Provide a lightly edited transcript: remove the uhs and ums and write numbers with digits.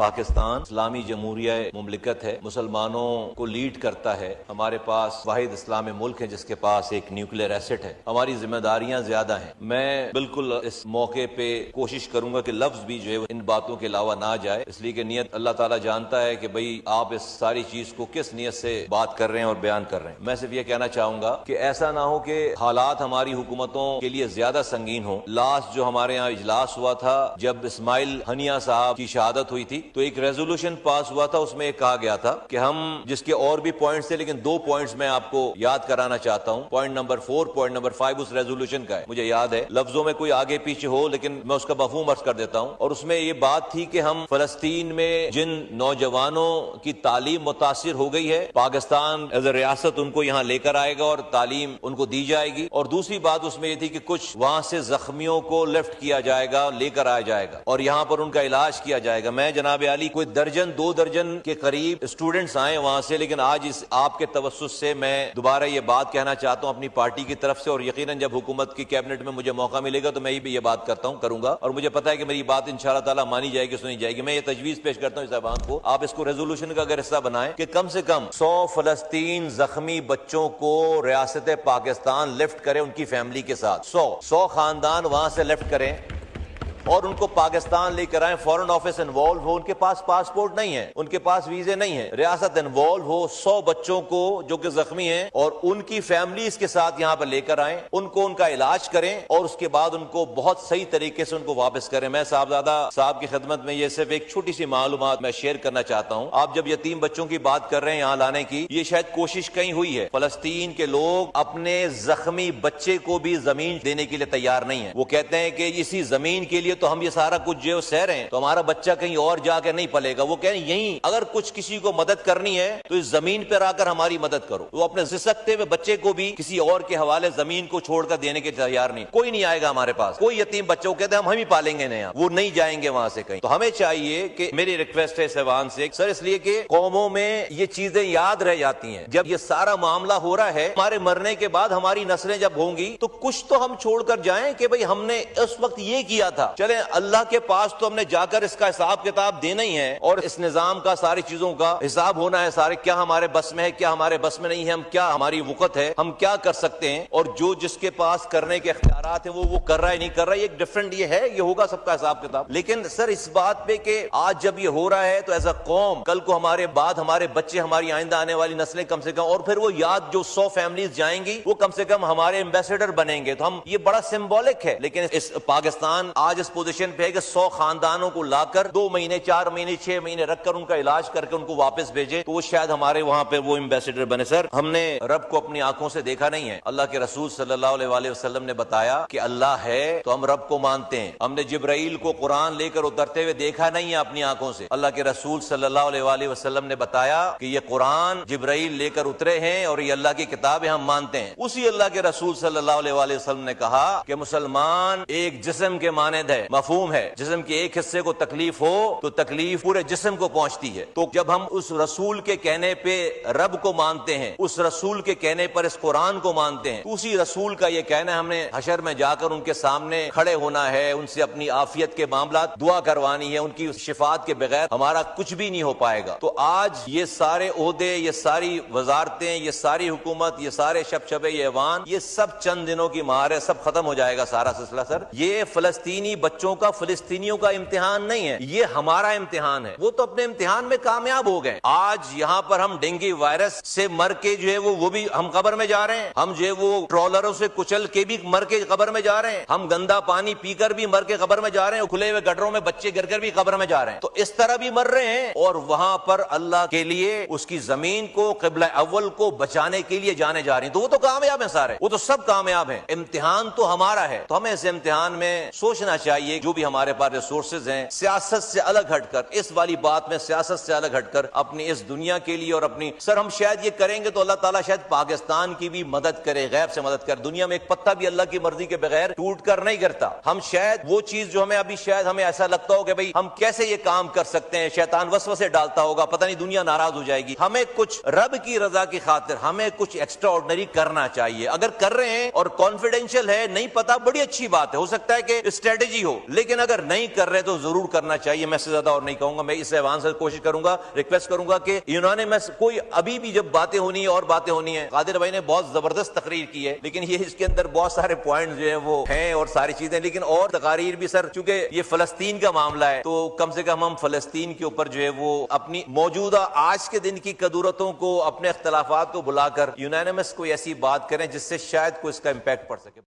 پاکستان اسلامی جمہوریہ مملکت ہے، مسلمانوں کو لیڈ کرتا ہے۔ ہمارے پاس واحد اسلامی ملک ہے جس کے پاس ایک نیوکلیئر ایسٹ ہے۔ ہماری ذمہ داریاں زیادہ ہیں۔ میں بالکل اس موقع پہ کوشش کروں گا کہ لفظ بھی جو ہے ان باتوں کے علاوہ نہ جائے، اس لیے کہ نیت اللہ تعالیٰ جانتا ہے کہ بھئی آپ اس ساری چیز کو کس نیت سے بات کر رہے ہیں اور بیان کر رہے ہیں۔ میں صرف یہ کہنا چاہوں گا کہ ایسا نہ ہو کہ حالات ہماری حکومتوں کے لیے زیادہ سنگین ہوں۔ لاسٹ جو ہمارے یہاں اجلاس ہوا تھا جب اسماعیل ہنیہ صاحب کی شہادت ہوئی تھی تو ایک ریزولوشن پاس ہوا تھا، اس میں ایک کہا گیا تھا کہ ہم جس کے اور بھی پوائنٹس تھے لیکن 2 پوائنٹس میں آپ کو یاد کرانا چاہتا ہوں۔ پوائنٹ نمبر 4، پوائنٹ نمبر 5 اس ریزولوشن کا ہے، مجھے یاد ہے، لفظوں میں کوئی آگے پیچھے ہو لیکن میں اس کا مفہوم عرض کر دیتا ہوں۔ اور اس میں یہ بات تھی کہ ہم فلسطین میں جن نوجوانوں کی تعلیم متاثر ہو گئی ہے، پاکستان ایز اے ریاست ان کو یہاں لے کر آئے گا اور تعلیم ان کو دی جائے گی۔ اور دوسری بات اس میں یہ تھی کہ کچھ وہاں سے زخمیوں کو لفٹ کیا جائے گا، لے کر آیا جائے گا اور یہاں پر ان کا علاج کیا جائے گا۔ میں جناب عالی کوئی درجن 2 درجن کے قریب اسٹوڈنٹس آئے وہاں سے، لیکن آج اس آپ کے توسط سے میں دوبارہ یہ بات کہنا چاہتا ہوں اپنی پارٹی کی طرف سے، اور یقیناً جب حکومت کی کیبنٹ میں مجھے موقع ملے گا تو میں بھی یہ بات کروں گا، اور مجھے پتا ہے کہ میری بات انشاءاللہ تعالیٰ مانی جائے گی، سنی جائے گی۔ میں یہ تجویز پیش کرتا ہوں اس ایوان کو، آپ اس کو ریزولوشن کا اگر حصہ بنائیں کہ کم سے کم 100 فلسطین زخمی بچوں کو ریاست پاکستان لفٹ کرے ان کی فیملی کے ساتھ، 100 خاندان وہاں سے لفٹ کریں اور ان کو پاکستان لے کر آئیں۔ فورن آفس انوالو ہو، ان کے پاس پاسپورٹ نہیں ہے، ان کے پاس ویزے نہیں ہیں، ریاست انوالو ہو، 100 بچوں کو جو کہ زخمی ہیں اور ان کی فیملیز کے ساتھ یہاں پر لے کر آئیں، ان کو ان کا علاج کریں اور اس کے بعد ان کو بہت صحیح طریقے سے ان کو واپس کریں۔ میں صاحبزادہ صاحب کی خدمت میں یہ صرف ایک چھوٹی سی معلومات میں شیئر کرنا چاہتا ہوں۔ آپ جب یتیم بچوں کی بات کر رہے ہیں یہاں لانے کی، یہ شاید کوشش کہیں ہوئی ہے، فلسطین کے لوگ اپنے زخمی بچے کو بھی زمین دینے کے لیے تیار نہیں ہیں۔ وہ کہتے ہیں کہ اسی زمین کے لیے تو ہم یہ سارا کچھ جو سہ رہے ہیں تو ہمارا بچہ کہیں اور جا کے نہیں پلے گا۔ وہ کہیں یہیں اگر کچھ کسی کو مدد کرنی ہے تو اس زمین پر آ کر ہماری مدد کرو۔ وہ اپنے سسکتے ہوئے بچے کو بھی کسی اور کے حوالے زمین کو چھوڑ کر دینے کے تیار نہیں، کوئی نہیں آئے گا ہمارے پاس، کوئی یتیم بچوں کو کہتے ہیں ہم ہی پالیں گے، نہیں وہ نہیں جائیں گے وہاں سے کہیں۔ تو ہمیں چاہیے کہ میری ریکویسٹ ہے اس ایوان سے سر، اس لیے کہ قوموں میں یہ چیزیں یاد رہ جاتی ہیں، جب یہ سارا معاملہ ہو رہا ہے ہمارے مرنے کے بعد ہماری نسلیں جب ہوں گی تو کچھ تو ہم چھوڑ کر جائیں کہ بھئی ہم نے اس وقت یہ کیا تھا۔ چلیں اللہ کے پاس تو ہم نے جا کر اس کا حساب کتاب دینا ہی ہے اور اس نظام کا ساری چیزوں کا حساب ہونا ہے، سارے کیا ہمارے بس میں ہے، کیا ہمارے بس میں نہیں ہے، ہم کیا ہماری وقت ہے، ہم کیا کر سکتے ہیں، اور جو جس کے پاس کرنے کے اختیارات ہیں وہ کر رہا ہے نہیں کر رہا ہے، ایک ڈفرنٹ یہ ہے، یہ ہوگا سب کا حساب کتاب۔ لیکن سر اس بات پہ کہ آج جب یہ ہو رہا ہے تو ایز اے قوم کل کو ہمارے بعد ہمارے بچے، ہماری آئندہ آنے والی نسلیں کم سے کم، اور پھر وہ یاد جو 100 فیملیز جائیں گی وہ کم سے کم ہمارے ایمبیسڈر بنیں گے، تو ہم یہ بڑا سمبولک ہے۔ لیکن اس پاکستان آج اس پوزیشن پہ ہے کہ 100 خاندانوں کو لا کر 2 مہینے 4 مہینے 6 مہینے رکھ کر ان کا علاج کر کے ان کو واپس بھیجے تو وہ شاید ہمارے وہاں پہ وہ ایمبیسڈر بنے۔ سر ہم نے رب کو اپنی آنکھوں سے دیکھا نہیں ہے، اللہ کے رسول صلی اللہ علیہ وسلم نے بتایا کہ اللہ ہے تو ہم رب کو مانتے ہیں۔ ہم نے جبرائیل کو قرآن لے کر اترتے ہوئے دیکھا نہیں ہے اپنی آنکھوں سے، اللہ کے رسول صلی اللہ علیہ وسلم نے بتایا کہ یہ قرآن جبرائیل لے کر اترے ہیں اور یہ اللہ کی کتاب ہے، ہم مانتے ہیں۔ اسی اللہ کے رسول صلی اللہ علیہ وسلم نے کہا کہ مسلمان ایک جسم کے مانند ہے، مفہوم ہے، جسم کے ایک حصے کو تکلیف ہو تو تکلیف پورے جسم کو پہنچتی ہے۔ تو جب ہم اس رسول کے کہنے پہ رب کو مانتے ہیں، اس رسول کے کہنے پر اس قرآن کو مانتے ہیں، تو اسی رسول کا یہ کہنا ہے ہم نے حشر میں جا کر ان کے سامنے کھڑے ہونا ہے، ان سے اپنی عافیت کے معاملات دعا کروانی ہے، ان کی شفاعت کے بغیر ہمارا کچھ بھی نہیں ہو پائے گا۔ تو آج یہ سارے عہدے، یہ ساری وزارتیں، یہ ساری حکومت، یہ سارے شبشبے، یہ ایوان، یہ سب چند دنوں کی مہار ہے، سب ختم ہو جائے گا سارا سلسلہ۔ سر یہ فلسطینی بچوں کا، فلسطینیوں کا امتحان نہیں ہے، یہ ہمارا امتحان ہے۔ وہ تو اپنے امتحان میں کامیاب ہو گئے، آج یہاں پر ہم ڈینگی وائرس سے مر کے جو ہے وہ بھی ہم قبر میں جا رہے ہیں، ہم جو ہے وہ ٹرولروں سے کچل کے بھی مر کے قبر میں جا رہے ہیں، ہم گندا پانی پی کر بھی مر کے قبر میں جا رہے ہیں، کھلے ہوئے گٹروں میں بچے گر کر بھی قبر میں جا رہے ہیں، تو اس طرح بھی مر رہے ہیں، اور وہاں پر اللہ کے لیے اس کی زمین کو، قبلہ اول کو بچانے کے لیے جانے جا رہی ہیں، تو وہ تو کامیاب ہیں سارے، وہ تو سب کامیاب ہیں۔ امتحان تو ہمارا ہے، تو ہمیں اس امتحان میں سوچنا چاہیے، جو بھی ہمارے پاس ریسورسز ہیں، سیاست سے الگ ہٹ کر، اس والی بات میں سیاست سے الگ ہٹ کر اپنی اس دنیا کے لیے اور اپنی، سر ہم شاید یہ کریں گے تو اللہ تعالیٰ شاید پاکستان کی بھی مدد کرے، غیب سے مدد کرے۔ دنیا میں ایک پتا بھی اللہ کی مرضی کے بغیر ٹوٹ کر نہیں گرتا۔ ہم شاید وہ چیز جو ہمیں ابھی شاید ہمیں ایسا لگتا ہو کہ بھئی ہم کیسے یہ کام کر سکتے ہیں، شیطان وسوسے ڈالتا ہوگا، پتہ نہیں دنیا ناراض ہو جائے گی، ہمیں کچھ رب کی رضا کی خاطر ہمیں کچھ ایکسٹرا آرڈنری کرنا چاہیے۔ اگر کر رہے ہیں اور کانفیڈینشیل ہے، نہیں پتا، بڑی اچھی بات ہے، ہو سکتا ہے کہ اسٹریٹجی ہو, لیکن اگر نہیں کر رہے تو ضرور کرنا چاہیے. میں اس سے زیادہ اور نہیں کہوں گا. میں اس ایوان سے کوشش کروں گا, ریکویسٹ کروں گا کہ یونانیمس کوئی ابھی بھی جب باتیں ہونی ہے اور باتیں ہونی ہیں. قادر بھائی نے بہت زبردست تقریر کی ہے, لیکن یہ اس کے اندر بہت سارے پوائنٹ جو ہیں وہ ہیں اور ساری چیزیں, لیکن اور تقاریر بھی سر, چونکہ یہ فلسطین کا معاملہ ہے تو کم سے کم ہم فلسطین کے اوپر جو ہے وہ اپنی موجودہ آج کے دن کی قدورتوں کو, اپنے اختلافات کو بلا کر یونانیمس کوئی ایسی بات کریں جس سے شاید کوئی اس کا امپیکٹ پڑ سکے.